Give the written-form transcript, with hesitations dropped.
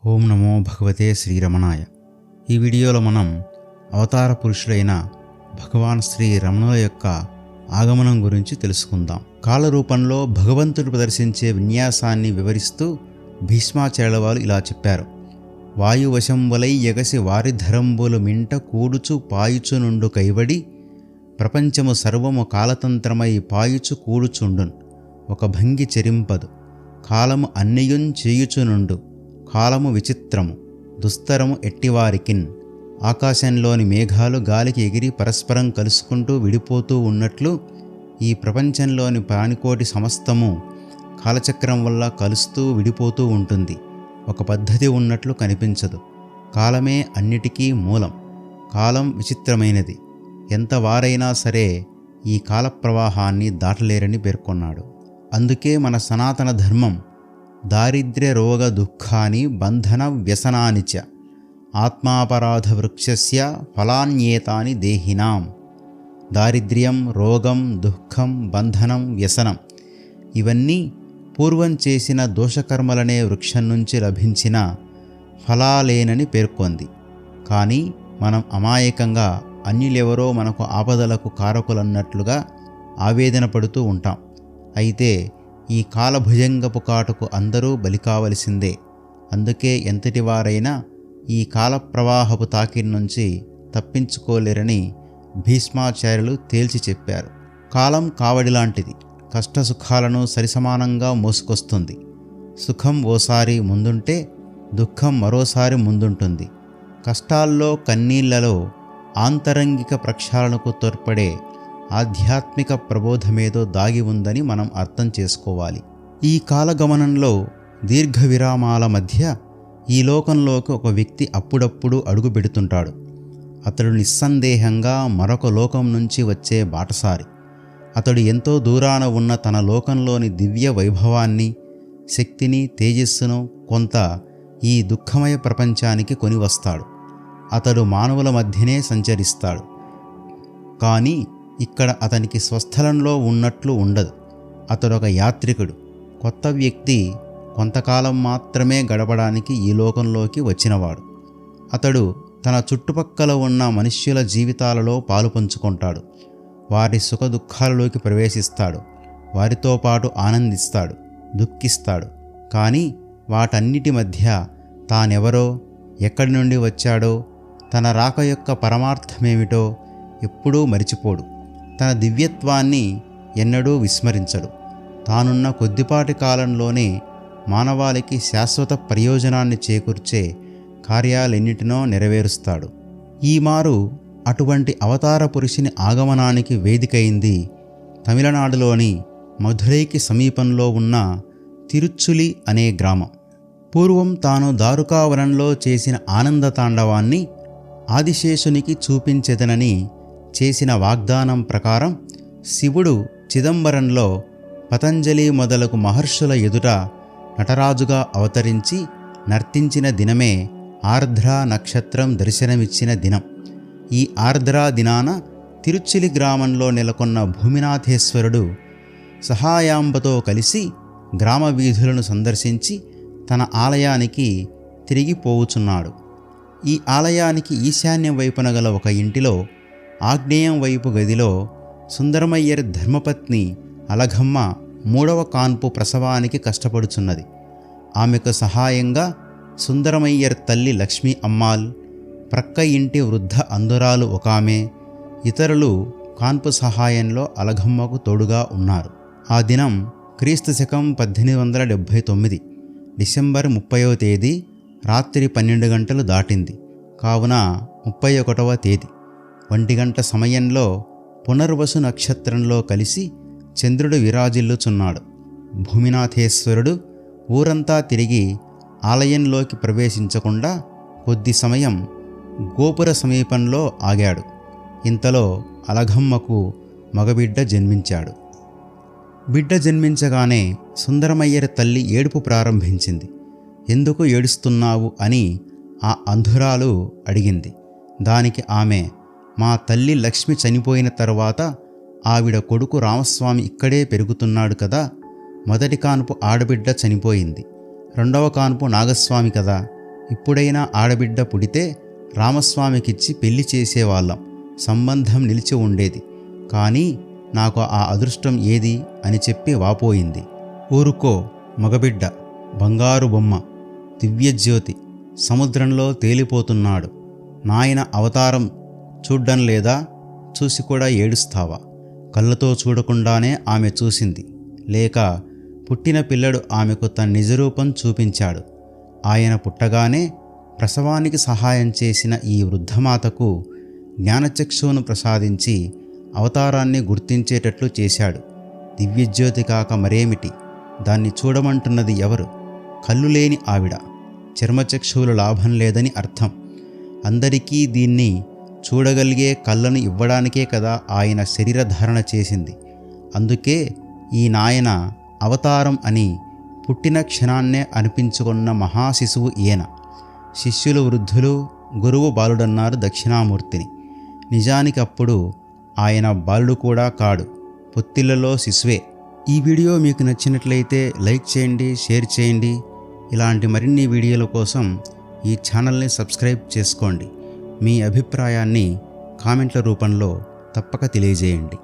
ఓం నమో భగవతే శ్రీరమణాయ. ఈ వీడియోలో మనం అవతార పురుషులైన భగవాన్ శ్రీ రమణుల యొక్క ఆగమనం గురించి తెలుసుకుందాం. కాలరూపంలో భగవంతుడు ప్రదర్శించే విన్యాసాన్ని వివరిస్తూ భీష్మాచార్యుల వారు ఇలా చెప్పారు. వాయువశంబులై ఎగసి వారిధరంబులు మింట కూడుచు పాయుచు నుండు కైవడి ప్రపంచము సర్వము కాలతంత్రమై పాయుచు కూడుచుండున్ ఒక భంగి చెరింపదు కాలము అన్నియున్ చేయుచునుండు కాలము విచిత్రము దుస్తరము ఎట్టివారికిన్. ఆకాశంలోని మేఘాలు గాలికి ఎగిరి పరస్పరం కలుసుకుంటూ విడిపోతూ ఉన్నట్లు ఈ ప్రపంచంలోని ప్రాణికోటి సమస్తము కాలచక్రం వల్ల కలుస్తూ విడిపోతూ ఉంటుంది. ఒక పద్ధతి ఉన్నట్లు కనిపించదు. కాలమే అన్నిటికీ మూలం. కాలం విచిత్రమైనది. ఎంత వారైనా సరే ఈ కాల ప్రవాహాన్ని దాటలేరని పేర్కొన్నాడు. అందుకే మన సనాతన ధర్మం దారిద్ర్య రోగ దుఃఖాని బంధన వ్యసనాని చ ఆత్మాపరాధ వృక్షస్య ఫలాన్యేతాని దేహినాం. దారిద్ర్యం, రోగం, దుఃఖం, బంధనం, వ్యసనం ఇవన్నీ పూర్వం చేసిన దోషకర్మలనే వృక్షం నుంచి లభించిన ఫలాలేనని పేర్కొంది. కానీ మనం అమాయకంగా అన్యులెవరో మనకు ఆపదలకు కారకులన్నట్లుగా ఆవేదన పడుతూ ఉంటాం. అయితే ఈ కాలభుజంగపు కాటుకు అందరూ బలి కావలసిందే. అందుకే ఎంతటి వారైనా ఈ కాల ప్రవాహపు తాకిడి నుంచి తప్పించుకోలేరని భీష్మాచార్యులు తేల్చి చెప్పారు. కాలం కావడిలాంటిది. కష్టసుఖాలను సరిసమానంగా మోసుకొస్తుంది. సుఖం ఓసారి ముందుంటే దుఃఖం మరోసారి ముందుంటుంది. కష్టాల్లో కన్నీళ్లలో ఆంతరంగిక ప్రక్షాళనకు తోడ్పడే ఆధ్యాత్మిక ప్రబోధమేదో దాగి ఉందని మనం అర్థం చేసుకోవాలి. ఈ కాలగమనంలో దీర్ఘ విరామాల మధ్య ఈ లోకంలోకి ఒక వ్యక్తి అప్పుడప్పుడు అడుగు పెడుతుంటాడు. అతడు నిస్సందేహంగా మరొక లోకం నుంచి వచ్చే బాటసారి. అతడు ఎంతో దూరాన ఉన్న తన లోకంలోని దివ్య వైభవాన్ని, శక్తిని, తేజస్సును కొంత ఈ దుఃఖమయ ప్రపంచానికి కొని వస్తాడు. అతడు మానవుల మధ్యనే సంచరిస్తాడు. కానీ ఇక్కడ అతనికి స్వస్థలంలో ఉన్నట్లు ఉండదు. అతడొక యాత్రికుడు, కొత్త వ్యక్తి, కొంతకాలం మాత్రమే గడపడానికి ఈ లోకంలోకి వచ్చినవాడు. అతడు తన చుట్టుపక్కల ఉన్న మనుష్యుల జీవితాలలో పాలు పంచుకుంటాడు. వారి సుఖ దుఃఖాలలోకి ప్రవేశిస్తాడు. వారితో పాటు ఆనందిస్తాడు, దుఃఖిస్తాడు. కానీ వాటన్నిటి మధ్య తానెవరో, ఎక్కడి నుండి వచ్చాడో, తన రాక యొక్క పరమార్థమేమిటో ఎప్పుడూ మరిచిపోడు. తన దివ్యత్వాన్ని ఎన్నడూ విస్మరించడు. తానున్న కొద్దిపాటి కాలంలోనే మానవాళికి శాశ్వత ప్రయోజనాన్ని చేకూర్చే కార్యాలెన్నిటినో నెరవేరుస్తాడు. ఈ మారు అటువంటి అవతార పురుషుని ఆగమనానికి వేదికైంది తమిళనాడులోని మధురైకి సమీపంలో ఉన్న తిరుచులి అనే గ్రామం. పూర్వం తాను దారుకావనంలో చేసిన ఆనంద తాండవాన్ని ఆదిశేషునికి చూపించెదనని చేసిన వాగ్దానం ప్రకారం శివుడు చిదంబరంలో పతంజలి మొదలగు మహర్షుల ఎదుట నటరాజుగా అవతరించి నర్తించిన దినమే ఆర్ద్రా నక్షత్రం దర్శనమిచ్చిన దినం. ఈ ఆర్ద్రా దినాన తిరుచిలి గ్రామంలో నెలకొన్న భూమినాథేశ్వరుడు సహాయాంబతో కలిసి గ్రామ వీధులను సందర్శించి తన ఆలయానికి తిరిగి పోవుచున్నాడు. ఈ ఆలయానికి ఈశాన్యం వైపున గల ఒక ఇంటిలో ఆగ్నేయం వైపు గదిలో సుందరమయ్యర్ ధర్మపత్ని అలఘమ్మ 3వ కాన్పు ప్రసవానికి కష్టపడుచున్నది. ఆమెకు సహాయంగా సుందరమయ్యర్ తల్లి లక్ష్మీ అమ్మాల్, ప్రక్క ఇంటి వృద్ధ అందురాలు ఒకామె, ఇతరులు కాన్పు సహాయంలో అలఘమ్మకు తోడుగా ఉన్నారు. ఆ దినం క్రీస్తు శకం 1879 డిసెంబర్ 30వ తేదీ రాత్రి 12 గంటలు దాటింది. కావున 31వ తేదీ 1 గంట సమయంలో పునర్వసు నక్షత్రంలో కలిసి చంద్రుడు విరాజిల్లుచున్నాడు. భూమినాథేశ్వరుడు ఊరంతా తిరిగి ఆలయంలోకి ప్రవేశించకుండా కొద్ది సమయం గోపుర సమీపంలో ఆగాడు. ఇంతలో అలఘమ్మకు మగబిడ్డ జన్మించాడు. బిడ్డ జన్మించగానే సుందరమయ్యర్ తల్లి ఏడుపు ప్రారంభించింది. ఎందుకు ఏడుస్తున్నావు అని ఆ అంధురాలు అడిగింది. దానికి ఆమె, మా తల్లి లక్ష్మి చనిపోయిన తర్వాత ఆవిడ కొడుకు రామస్వామి ఇక్కడే పెరుగుతున్నాడు కదా, మొదటి కాన్పు ఆడబిడ్డ చనిపోయింది, రెండవ కాన్పు నాగస్వామి కదా, ఇప్పుడైనా ఆడబిడ్డ పుడితే రామస్వామికిచ్చి పెళ్లి చేసేవాళ్ళం, సంబంధం నిలిచి ఉండేది. కానీ నాకు ఆ అదృష్టం ఏది అని చెప్పి వాపోయింది. ఊరుకో, మగబిడ్డ, బంగారు బొమ్మ, దివ్యజ్యోతి, సముద్రంలో తేలిపోతున్నాడు. నాయన అవతారం చూడ్డం లేదా? చూసి కూడా ఏడుస్తావా? కళ్ళతో చూడకుండానే ఆమె చూసింది. లేక పుట్టిన పిల్లడు ఆమెకు తన నిజరూపం చూపించాడు. ఆయన పుట్టగానే ప్రసవానికి సహాయం చేసిన ఈ వృద్ధమాతకు జ్ఞానచక్షువును ప్రసాదించి అవతారాన్ని గుర్తించేటట్లు చేశాడు. దివ్యజ్యోతి కాక మరేమిటి? దాన్ని చూడమంటున్నది ఎవరు? కళ్ళు లేని ఆవిడ. చర్మచక్షువుల లాభం లేదని అర్థం. అందరికీ దీన్ని చూడగలిగే కళ్ళను ఇవ్వడానికే కదా ఆయన శరీరధారణ చేసింది. అందుకే ఈ నాయన అవతారం అని పుట్టిన క్షణాన్నే అనిపించుకున్న మహాశిశువు ఈయన. శిష్యులు వృద్ధులు, గురువు బాలుడన్నారు దక్షిణామూర్తిని. నిజానికి అప్పుడు ఆయన బాలుడు కూడా కాడు, పొత్తిళ్లలో శిశువే. ఈ వీడియో మీకు నచ్చినట్లయితే లైక్ చేయండి, షేర్ చేయండి. ఇలాంటి మరిన్ని వీడియోల కోసం ఈ ఛానల్ని సబ్స్క్రైబ్ చేసుకోండి. మీ అభిప్రాయాన్ని కామెంట్ల రూపంలో తప్పక తెలియజేయండి.